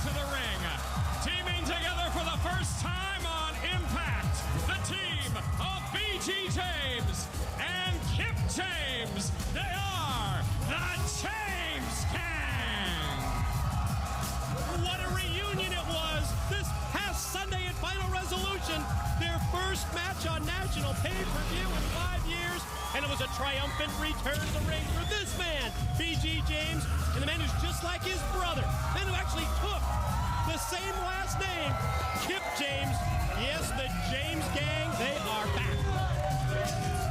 to the ring. Teaming together for the first time on Impact, the team of BG James and Kip James. They are the James Gang. What a reunion it was this past Sunday at Final Resolution. Their first match on national pay-per-view in 5 years. And it was a triumphant return to the ring for this man, BG James, and the man who's just like his brother, the man who actually took the same last name, Kip James. Yes, the James Gang, they are back.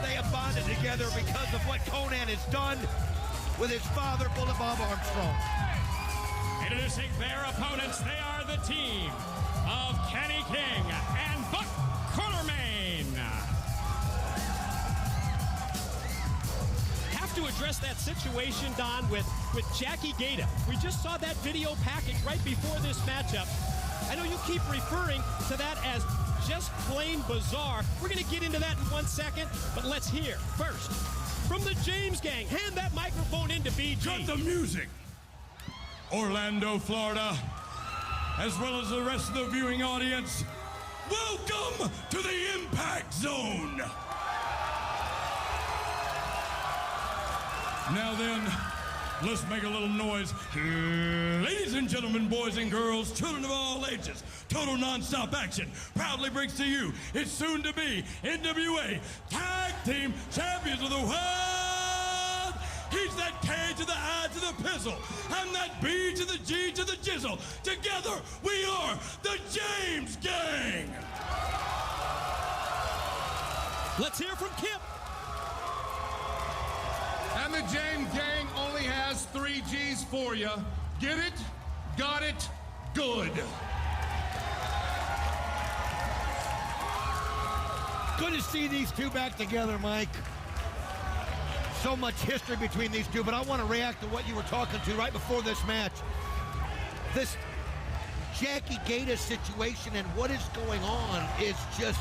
They have bonded together because of what Conan has done with his father, Bullet Bob Armstrong. Introducing their opponents, they are the team of Kenny King and Buck Quartermain. To address that situation, Don, with Jackie Gata. We just saw that video package right before this matchup. I know you keep referring to that as just plain bizarre. We're going to get into that in 1 second, but let's hear first from the James Gang. Hand that microphone into BG. Cut the music. Orlando, Florida, as well as the rest of the viewing audience, welcome to the Impact Zone. Now then, let's make a little noise. Ladies and gentlemen, boys and girls, children of all ages, total non-stop action proudly brings to you its soon-to-be NWA Tag Team Champions of the World. He's that K to the I to the Pizzle. I'm that B to the G to the Jizzle. Together, we are the James Gang. Let's hear from Kip. And the James Gang only has 3 G's for you. Get it? Got it? Good. Good to see these two back together, Mike. So much history between these two, but I want to react to what you were talking to right before this match. This Jackie Gata situation and what is going on is just,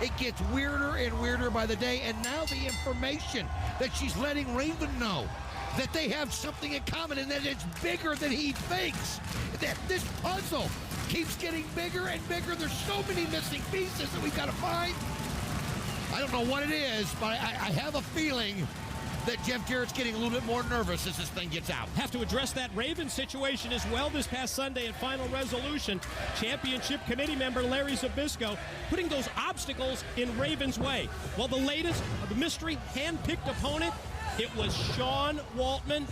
it gets weirder and weirder by the day, and now the information that she's letting Raven know that they have something in common and that it's bigger than he thinks. That this puzzle keeps getting bigger and bigger. There's so many missing pieces that we've got to find. I don't know what it is, but I have a feeling that Jeff Jarrett's getting a little bit more nervous as this thing gets out. Have to address that Raven situation as well this past Sunday at Final Resolution. Championship committee member Larry Zbyszko putting those obstacles in Raven's way. Well, the latest, the mystery hand-picked opponent, it was Sean Waltman.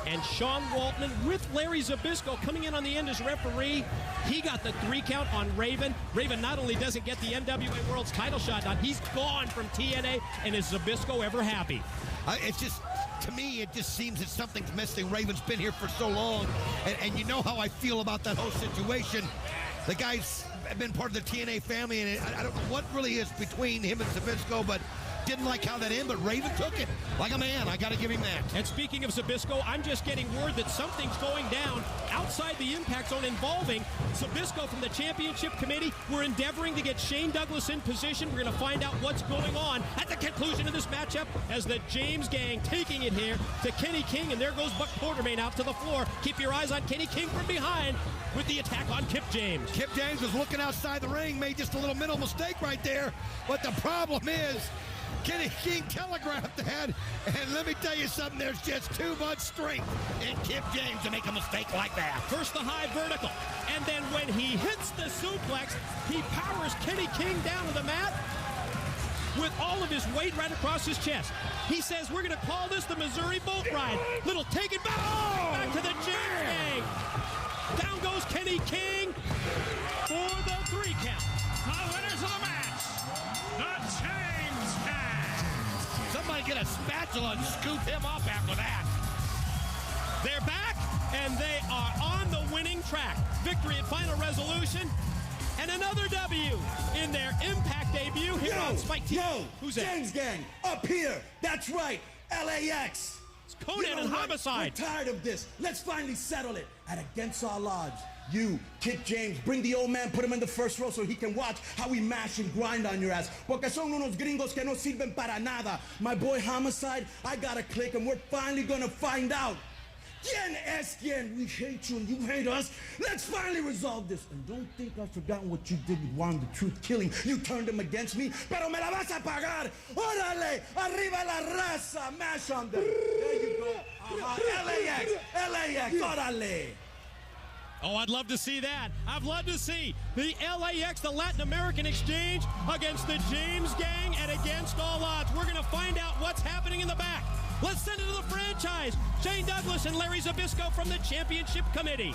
And Sean Waltman with Larry Zbyszko coming in on the end as referee. He got the 3 count on Raven. Raven not only doesn't get the NWA World's title shot on, he's gone from TNA, and is Zbyszko ever happy? It's just, to me, it just seems that something's missing. Raven's been here for so long, and you know how I feel about that whole situation. The guy's been part of the TNA family, and I don't know what really is between him and Zbyszko, but didn't like how that ended, but Raven took it like a man. I got to give him that. And speaking of Zbyszko, I'm just getting word that something's going down outside the Impact Zone involving Zbyszko from the Championship Committee. We're endeavoring to get Shane Douglas in position. We're going to find out what's going on at the conclusion of this matchup as the James Gang taking it here to Kenny King, and there goes Buck Quartermain out to the floor. Keep your eyes on Kenny King from behind with the attack on Kip James. Kip James was looking outside the ring, made just a little mental mistake right there, but the problem is Kenny King telegraphed that, and let me tell you something, there's just too much strength in Kip James to make a mistake like that. First the high vertical, and then when he hits the suplex, he powers Kenny King down to the mat with all of his weight right across his chest. He says, we're going to call this the Missouri Boat Ride. Little take it back, back to the James Gang. Down goes Kenny King for the 3 count. The winners of the match, the James Gang. Somebody get a spatula and scoop him up after that. They're back, and they are on the winning track. Victory at Final Resolution, and another W in their Impact debut here on Spike TV. Who's that? James Gang, up here. That's right, LAX. It's Conan and Homicide. We're tired of this. Let's finally settle it. And against our odds, you, Kip James, bring the old man, put him in the first row so he can watch how we mash and grind on your ass. Porque son unos gringos que no sirven para nada. My boy Homicide, I got a click, and we're finally gonna find out Quien es quien? We hate you and you hate us. Let's finally resolve this. And don't think I've forgotten what you did with Juan the Truth Killing. You turned him against me, pero me la vas a pagar. Órale, arriba la raza. Mash on them. There you go. LAX, órale. Oh, I'd love to see that. I'd love to see the LAX, the Latin American Exchange, against the James Gang and against all odds. We're going to find out what's happening in the back. Let's send it to the franchise. Shane Douglas and Larry Zbyszko from the Championship Committee.